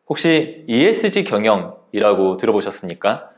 혹시 ESG 경영이라고 들어보셨습니까?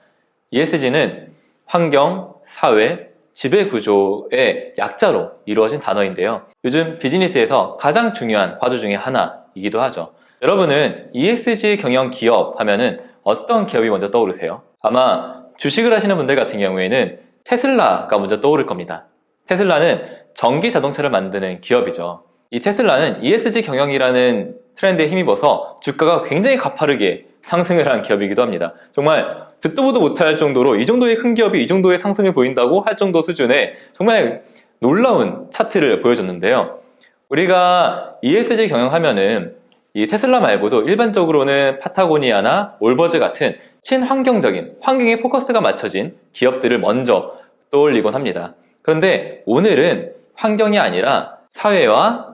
ESG는 환경, 사회, 지배구조의 약자로 이루어진 단어인데요. 요즘 비즈니스에서 가장 중요한 화두 중에 하나이기도 하죠. 여러분은 ESG 경영 기업 하면은 어떤 기업이 먼저 떠오르세요? 아마 주식을 하시는 분들 같은 경우에는 테슬라가 먼저 떠오를 겁니다. 테슬라는 전기 자동차를 만드는 기업이죠. 이 테슬라는 ESG 경영이라는 트렌드에 힘입어서 주가가 굉장히 가파르게 상승을 한 기업이기도 합니다. 정말 듣도 보도 못할 정도로 이 정도의 큰 기업이 이 정도의 상승을 보인다고 할 정도 수준의 정말 놀라운 차트를 보여줬는데요. 우리가 ESG 경영하면은 이 테슬라 말고도 일반적으로는 파타고니아나 올버즈 같은 친환경적인 환경에 포커스가 맞춰진 기업들을 먼저 떠올리곤 합니다. 그런데 오늘은 환경이 아니라 사회와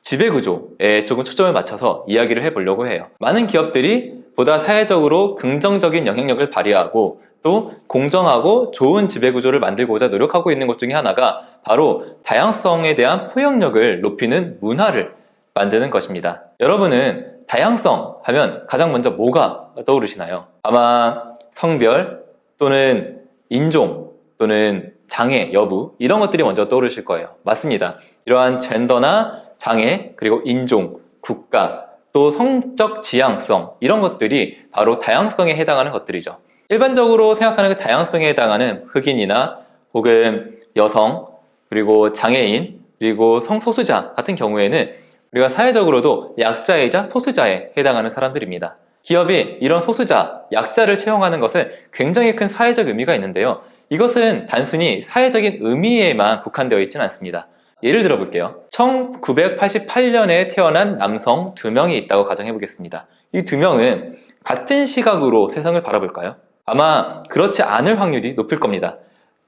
지배구조에 조금 초점을 맞춰서 이야기를 해보려고 해요. 많은 기업들이 보다 사회적으로 긍정적인 영향력을 발휘하고 또 공정하고 좋은 지배구조를 만들고자 노력하고 있는 것 중에 하나가 바로 다양성에 대한 포용력을 높이는 문화를 만드는 것입니다. 여러분은 다양성 하면 가장 먼저 뭐가 떠오르시나요? 아마 성별 또는 인종 또는 장애 여부 이런 것들이 먼저 떠오르실 거예요. 맞습니다. 이러한 젠더나 장애 그리고 인종, 국가 또 성적 지향성 이런 것들이 바로 다양성에 해당하는 것들이죠. 일반적으로 생각하는 그 다양성에 해당하는 흑인이나 혹은 여성 그리고 장애인 그리고 성소수자 같은 경우에는 우리가 사회적으로도 약자이자 소수자에 해당하는 사람들입니다. 기업이 이런 소수자, 약자를 채용하는 것은 굉장히 큰 사회적 의미가 있는데요. 이것은 단순히 사회적인 의미에만 국한되어 있지는 않습니다. 예를 들어 볼게요. 1988년에 태어난 남성 2명이 있다고 가정해 보겠습니다. 이 2명은 같은 시각으로 세상을 바라볼까요? 아마 그렇지 않을 확률이 높을 겁니다.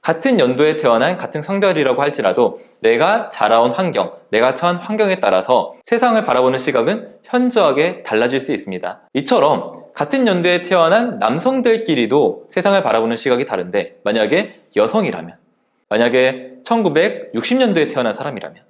같은 연도에 태어난 같은 성별이라고 할지라도 내가 자라온 환경, 내가 처한 환경에 따라서 세상을 바라보는 시각은 현저하게 달라질 수 있습니다. 이처럼 같은 연도에 태어난 남성들끼리도 세상을 바라보는 시각이 다른데 만약에 여성이라면, 만약에 1960년도에 태어난 사람이라면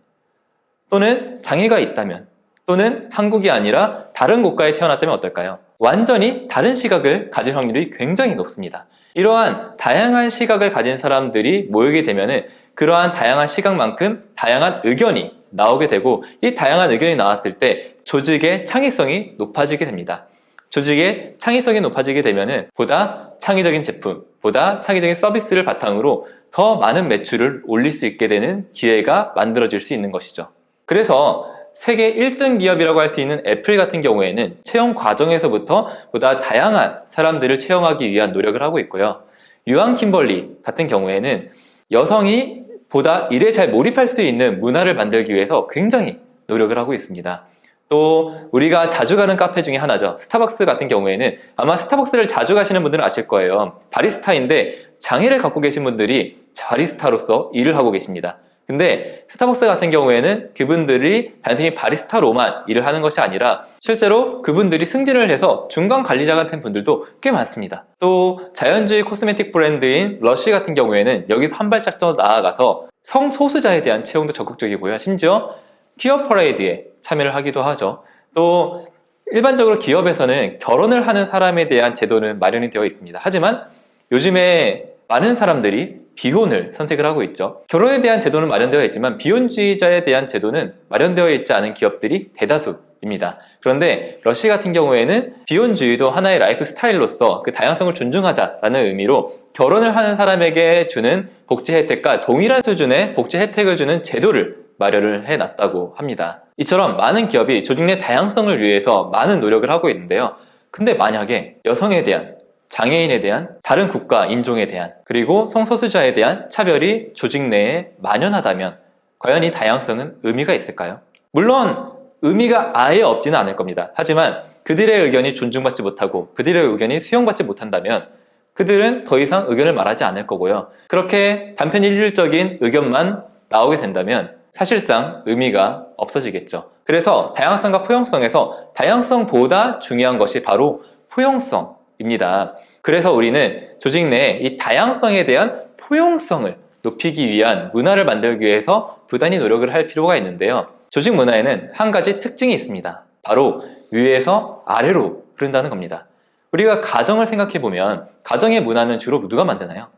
또는 장애가 있다면 또는 한국이 아니라 다른 국가에 태어났다면 어떨까요? 완전히 다른 시각을 가질 확률이 굉장히 높습니다. 이러한 다양한 시각을 가진 사람들이 모이게 되면 그러한 다양한 시각만큼 다양한 의견이 나오게 되고 이 다양한 의견이 나왔을 때 조직의 창의성이 높아지게 됩니다. 조직의 창의성이 높아지게 되면 보다 창의적인 제품, 보다 창의적인 서비스를 바탕으로 더 많은 매출을 올릴 수 있게 되는 기회가 만들어질 수 있는 것이죠. 그래서 세계 1등 기업이라고 할 수 있는 애플 같은 경우에는 채용 과정에서부터 보다 다양한 사람들을 채용하기 위한 노력을 하고 있고요. 유한 킴벌리 같은 경우에는 여성이 보다 일에 잘 몰입할 수 있는 문화를 만들기 위해서 굉장히 노력을 하고 있습니다. 또 우리가 자주 가는 카페 중에 하나죠. 스타벅스 같은 경우에는 아마 스타벅스를 자주 가시는 분들은 아실 거예요. 바리스타인데 장애를 갖고 계신 분들이 바리스타로서 일을 하고 계십니다. 근데 스타벅스 같은 경우에는 그분들이 단순히 바리스타로만 일을 하는 것이 아니라 실제로 그분들이 승진을 해서 중간 관리자 같은 분들도 꽤 많습니다. 또 자연주의 코스메틱 브랜드인 러쉬 같은 경우에는 여기서 한 발짝 더 나아가서 성소수자에 대한 채용도 적극적이고요. 심지어 퀴어 퍼레이드에 참여를 하기도 하죠. 또 일반적으로 기업에서는 결혼을 하는 사람에 대한 제도는 마련이 되어 있습니다. 하지만 요즘에 많은 사람들이 비혼을 선택을 하고 있죠. 결혼에 대한 제도는 마련되어 있지만 비혼주의자에 대한 제도는 마련되어 있지 않은 기업들이 대다수입니다. 그런데 러쉬 같은 경우에는 비혼주의도 하나의 라이프 스타일로서 그 다양성을 존중하자라는 의미로 결혼을 하는 사람에게 주는 복지 혜택과 동일한 수준의 복지 혜택을 주는 제도를 마련을 해놨다고 합니다. 이처럼 많은 기업이 조직 내 다양성을 위해서 많은 노력을 하고 있는데요. 근데 만약에 여성에 대한 장애인에 대한 다른 국가, 인종에 대한 그리고 성소수자에 대한 차별이 조직 내에 만연하다면 과연 이 다양성은 의미가 있을까요? 물론 의미가 아예 없지는 않을 겁니다. 하지만 그들의 의견이 존중받지 못하고 그들의 의견이 수용받지 못한다면 그들은 더 이상 의견을 말하지 않을 거고요. 그렇게 단편 일률적인 의견만 나오게 된다면 사실상 의미가 없어지겠죠. 그래서 다양성과 포용성에서 다양성보다 중요한 것이 바로 포용성입니다. 그래서 우리는 조직 내에 이 다양성에 대한 포용성을 높이기 위한 문화를 만들기 위해서 부단히 노력을 할 필요가 있는데요. 조직 문화에는 한 가지 특징이 있습니다. 바로 위에서 아래로 흐른다는 겁니다. 우리가 가정을 생각해보면 가정의 문화는 주로 누가 만드나요?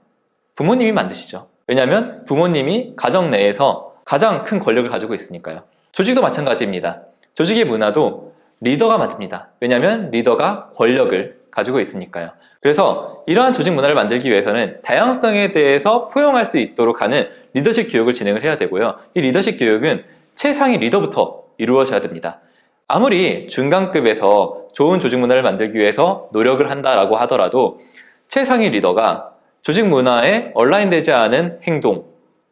부모님이 만드시죠. 왜냐하면 부모님이 가정 내에서 가장 큰 권력을 가지고 있으니까요. 조직도 마찬가지입니다. 조직의 문화도 리더가 만듭니다. 왜냐하면 리더가 권력을 가지고 있으니까요. 그래서 이러한 조직 문화를 만들기 위해서는 다양성에 대해서 포용할 수 있도록 하는 리더십 교육을 진행을 해야 되고요. 이 리더십 교육은 최상위 리더부터 이루어져야 됩니다. 아무리 중간급에서 좋은 조직 문화를 만들기 위해서 노력을 한다라고 하더라도 최상위 리더가 조직 문화에 얼라인되지 않은 행동,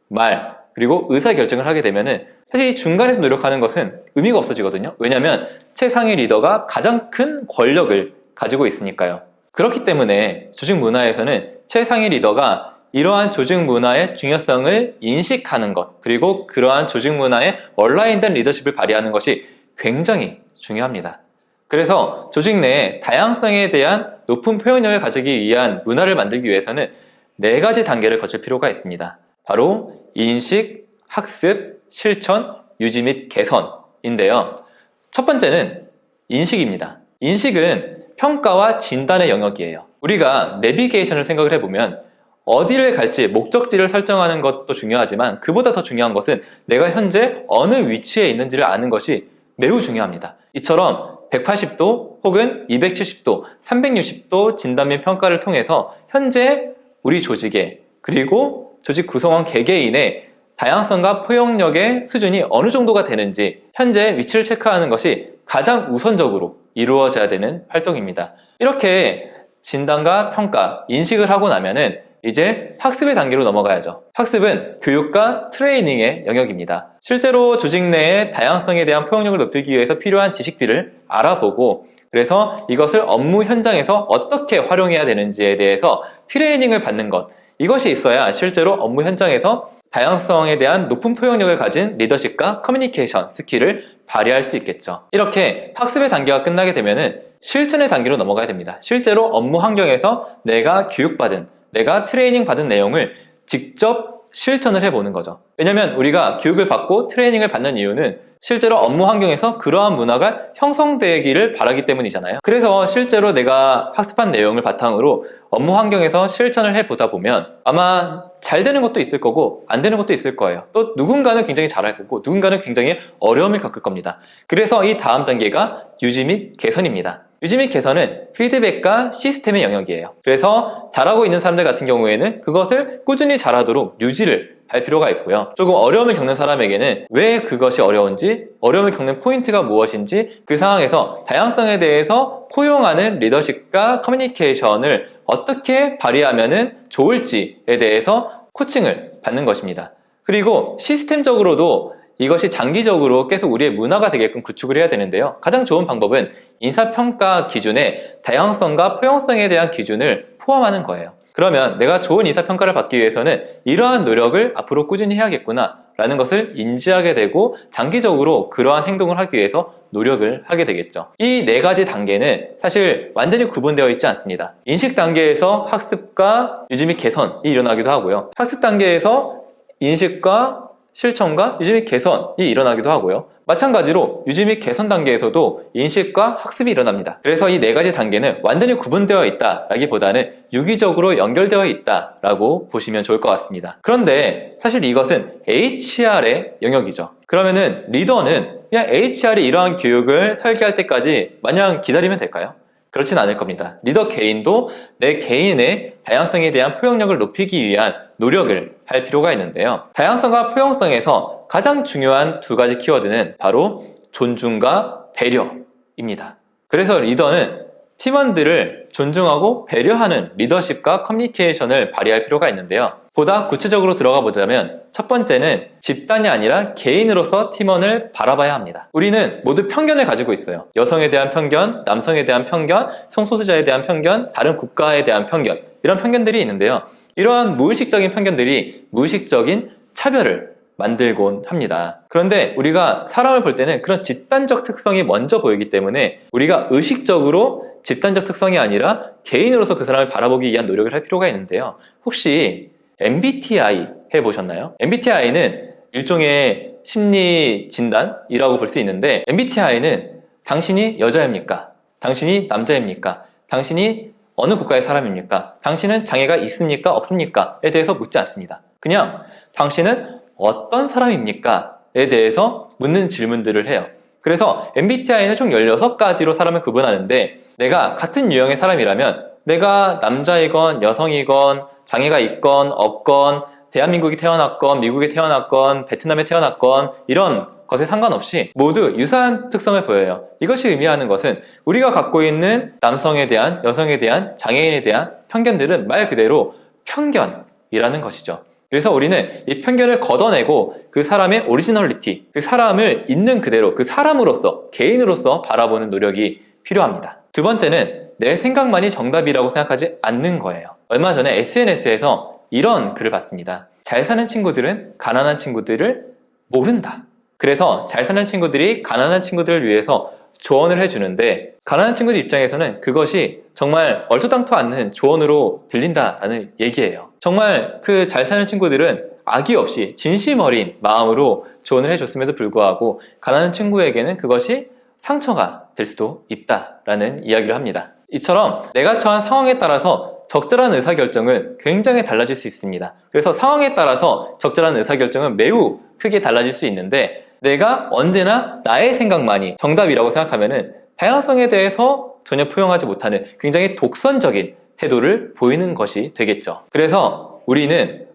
말, 그리고 의사결정을 하게 되면은 사실 이 중간에서 노력하는 것은 의미가 없어지거든요. 왜냐하면 최상위 리더가 가장 큰 권력을 가지고 있으니까요. 그렇기 때문에 조직 문화에서는 최상위 리더가 이러한 조직 문화의 중요성을 인식하는 것, 그리고 그러한 조직 문화에 얼라인된 리더십을 발휘하는 것이 굉장히 중요합니다. 그래서 조직 내에 다양성에 대한 높은 표현력을 가지기 위한 문화를 만들기 위해서는 4가지 단계를 거칠 필요가 있습니다. 바로 인식, 학습, 실천, 유지 및 개선인데요. 첫 번째는 인식입니다. 인식은 평가와 진단의 영역이에요. 우리가 내비게이션을 생각을 해보면 어디를 갈지 목적지를 설정하는 것도 중요하지만 그보다 더 중요한 것은 내가 현재 어느 위치에 있는지를 아는 것이 매우 중요합니다. 이처럼 180도 혹은 270도, 360도 진단 및 평가를 통해서 현재 우리 조직에 그리고 조직 구성원 개개인의 다양성과 포용력의 수준이 어느 정도가 되는지 현재 위치를 체크하는 것이 가장 우선적으로 이루어져야 되는 활동입니다. 이렇게 진단과 평가, 인식을 하고 나면은 이제 학습의 단계로 넘어가야죠. 학습은 교육과 트레이닝의 영역입니다. 실제로 조직 내의 다양성에 대한 포용력을 높이기 위해서 필요한 지식들을 알아보고 그래서 이것을 업무 현장에서 어떻게 활용해야 되는지에 대해서 트레이닝을 받는 것, 이것이 있어야 실제로 업무 현장에서 다양성에 대한 높은 포용력을 가진 리더십과 커뮤니케이션 스킬을 발휘할 수 있겠죠. 이렇게 학습의 단계가 끝나게 되면은 실천의 단계로 넘어가야 됩니다. 실제로 업무 환경에서 내가 교육받은, 내가 트레이닝 받은 내용을 직접 실천을 해보는 거죠. 왜냐면 우리가 교육을 받고 트레이닝을 받는 이유는 실제로 업무 환경에서 그러한 문화가 형성되기를 바라기 때문이잖아요. 그래서 실제로 내가 학습한 내용을 바탕으로 업무 환경에서 실천을 해보다 보면 아마 잘 되는 것도 있을 거고 안 되는 것도 있을 거예요. 또 누군가는 굉장히 잘할 거고 누군가는 굉장히 어려움을 겪을 겁니다. 그래서 이 다음 단계가 유지 및 개선입니다. 유지 및 개선은 피드백과 시스템의 영역이에요. 그래서 잘하고 있는 사람들 같은 경우에는 그것을 꾸준히 잘하도록 유지를 할 필요가 있고요. 조금 어려움을 겪는 사람에게는 왜 그것이 어려운지, 어려움을 겪는 포인트가 무엇인지 그 상황에서 다양성에 대해서 포용하는 리더십과 커뮤니케이션을 어떻게 발휘하면 좋을지에 대해서 코칭을 받는 것입니다. 그리고 시스템적으로도 이것이 장기적으로 계속 우리의 문화가 되게끔 구축을 해야 되는데요. 가장 좋은 방법은 인사평가 기준에 다양성과 포용성에 대한 기준을 포함하는 거예요. 그러면 내가 좋은 인사평가를 받기 위해서는 이러한 노력을 앞으로 꾸준히 해야겠구나 라는 것을 인지하게 되고 장기적으로 그러한 행동을 하기 위해서 노력을 하게 되겠죠. 이 4가지 단계는 사실 완전히 구분되어 있지 않습니다. 인식 단계에서 학습과 유지 및 개선이 일어나기도 하고요. 학습 단계에서 인식과 실천과 유지 및 개선이 일어나기도 하고요. 마찬가지로 유지 및 개선 단계에서도 인식과 학습이 일어납니다. 그래서 이 4가지 단계는 완전히 구분되어 있다라기보다는 유기적으로 연결되어 있다라고 보시면 좋을 것 같습니다. 그런데 사실 이것은 HR의 영역이죠. 그러면은 리더는 그냥 HR이 이러한 교육을 설계할 때까지 마냥 기다리면 될까요? 그렇진 않을 겁니다. 리더 개인도 내 개인의 다양성에 대한 포용력을 높이기 위한 노력을 할 필요가 있는데요. 다양성과 포용성에서 가장 중요한 2가지 키워드는 바로 존중과 배려입니다. 그래서 리더는 팀원들을 존중하고 배려하는 리더십과 커뮤니케이션을 발휘할 필요가 있는데요. 보다 구체적으로 들어가 보자면 첫 번째는 집단이 아니라 개인으로서 팀원을 바라봐야 합니다. 우리는 모두 편견을 가지고 있어요. 여성에 대한 편견, 남성에 대한 편견, 성소수자에 대한 편견, 다른 국가에 대한 편견, 이런 편견들이 있는데요. 이러한 무의식적인 편견들이 무의식적인 차별을 만들곤 합니다. 그런데 우리가 사람을 볼 때는 그런 집단적 특성이 먼저 보이기 때문에 우리가 의식적으로 집단적 특성이 아니라 개인으로서 그 사람을 바라보기 위한 노력을 할 필요가 있는데요. 혹시 MBTI 해보셨나요? MBTI는 일종의 심리 진단이라고 볼 수 있는데 MBTI는 당신이 여자입니까? 당신이 남자입니까? 당신이 어느 국가의 사람입니까? 당신은 장애가 있습니까? 없습니까? 에 대해서 묻지 않습니다. 그냥 당신은 어떤 사람입니까? 에 대해서 묻는 질문들을 해요. 그래서 MBTI는 총 16가지로 사람을 구분하는데 내가 같은 유형의 사람이라면 내가 남자이건 여성이건 장애가 있건 없건 대한민국에 태어났건 미국에 태어났건 베트남에 태어났건 이런 것에 상관없이 모두 유사한 특성을 보여요. 이것이 의미하는 것은 우리가 갖고 있는 남성에 대한, 여성에 대한, 장애인에 대한 편견들은 말 그대로 편견이라는 것이죠. 그래서 우리는 이 편견을 걷어내고 그 사람의 오리지널리티, 그 사람을 있는 그대로 그 사람으로서, 개인으로서 바라보는 노력이 필요합니다. 두 번째는 내 생각만이 정답이라고 생각하지 않는 거예요. 얼마 전에 SNS에서 이런 글을 봤습니다. 잘 사는 친구들은 가난한 친구들을 모른다. 그래서 잘 사는 친구들이 가난한 친구들을 위해서 조언을 해주는데 가난한 친구들 입장에서는 그것이 정말 얼토당토 않는 조언으로 들린다라는 얘기예요. 정말 그 잘 사는 친구들은 악의 없이 진심 어린 마음으로 조언을 해줬음에도 불구하고 가난한 친구에게는 그것이 상처가 될 수도 있다라는 이야기를 합니다. 이처럼 내가 처한 상황에 따라서 적절한 의사결정은 굉장히 달라질 수 있습니다. 그래서 상황에 따라서 적절한 의사결정은 매우 크게 달라질 수 있는데 내가 언제나 나의 생각만이 정답이라고 생각하면은 다양성에 대해서 전혀 포용하지 못하는 굉장히 독선적인 태도를 보이는 것이 되겠죠. 그래서 우리는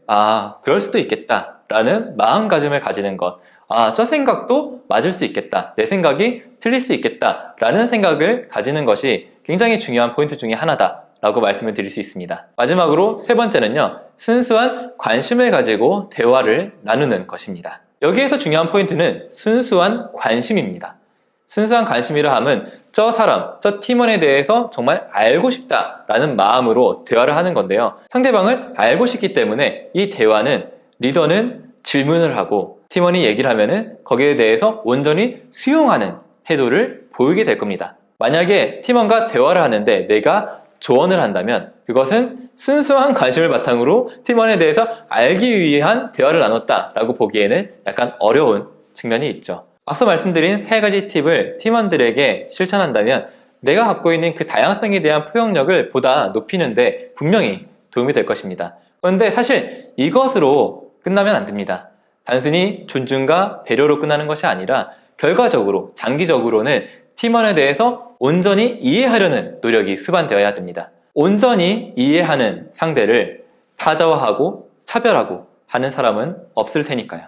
그럴 수도 있겠다라는 마음가짐을 가지는 것, 저 생각도 맞을 수 있겠다, 내 생각이 틀릴 수 있겠다라는 생각을 가지는 것이 굉장히 중요한 포인트 중에 하나다 라고 말씀을 드릴 수 있습니다. 마지막으로 세 번째는요, 순수한 관심을 가지고 대화를 나누는 것입니다. 여기에서 중요한 포인트는 순수한 관심입니다. 순수한 관심이라 함은 저 사람, 저 팀원에 대해서 정말 알고 싶다라는 마음으로 대화를 하는 건데요. 상대방을 알고 싶기 때문에 이 대화는 리더는 질문을 하고 팀원이 얘기를 하면은 거기에 대해서 온전히 수용하는 태도를 보이게 될 겁니다. 만약에 팀원과 대화를 하는데 내가 조언을 한다면 그것은 순수한 관심을 바탕으로 팀원에 대해서 알기 위한 대화를 나눴다라고 보기에는 약간 어려운 측면이 있죠. 앞서 말씀드린 세 가지 팁을 팀원들에게 실천한다면 내가 갖고 있는 그 다양성에 대한 포용력을 보다 높이는데 분명히 도움이 될 것입니다. 그런데 사실 이것으로 끝나면 안 됩니다. 단순히 존중과 배려로 끝나는 것이 아니라 결과적으로 장기적으로는 팀원에 대해서 온전히 이해하려는 노력이 수반되어야 됩니다. 온전히 이해하는 상대를 타자화하고 차별하고 하는 사람은 없을 테니까요.